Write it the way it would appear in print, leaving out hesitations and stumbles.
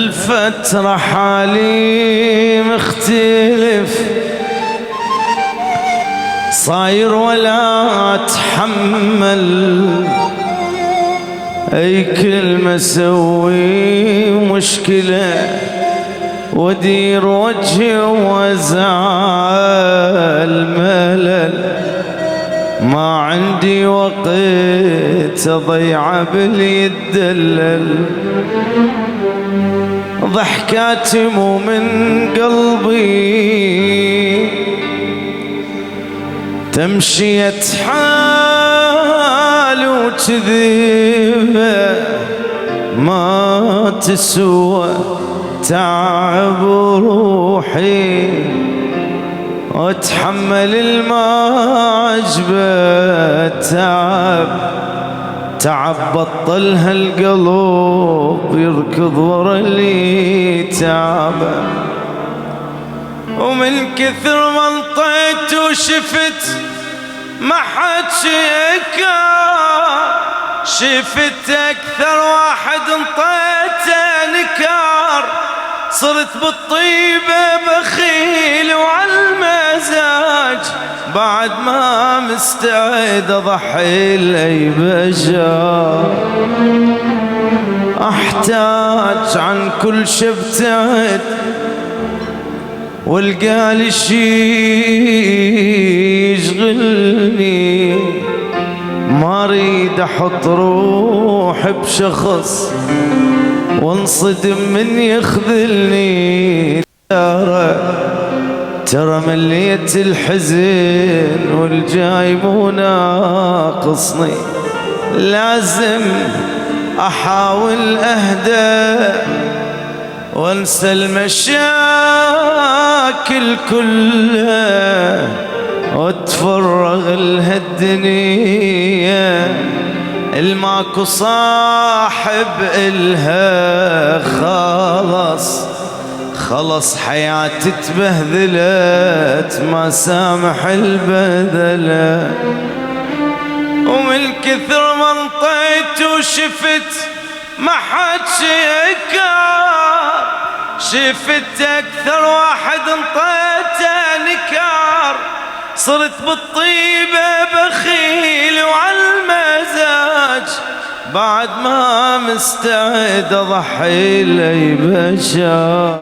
هالفترة حالي مختلف، صاير ولا اتحمل اي كلمة اسوي مشكلة، ودير وجهي وازعل ملل، ما عندي وقت اضيعه باليدلل، ضحكاتي مو من قلبي، تمشية حال وكذبة ما تسوى تعب روحي، واتحمل المعجبة تعب بطل هالقلب يركض ورا اللي تعبه، ومن كثر ما انطيت وشفت ما حد شكار، شفت اكثر واحد انطيته نكار، صرت بالطيبة بخيل وعالمزاج، بعد ما مستعد اضحي لاي بشر، احتاج عن كل شي ابتعد والقالي شي يشغلني، ما اريد احط روحي بشخص وانصدم من يخذلني، ترى مليت الحزن والجاي مو ناقصني، لازم احاول اهدى وانسى المشاكل كلها واتفرغ لهالدنيا، الماكو صاحب إلها خلص حياتي تبهذلت ما سامح البذلة، ومن كثر ما انطيت وشفت ما حد شكار، شفت اكثر واحد انطيته نكار، صرت بالطيبة بخيل وعالمزاج، بعد ما مستعد اضحي لاي بشر.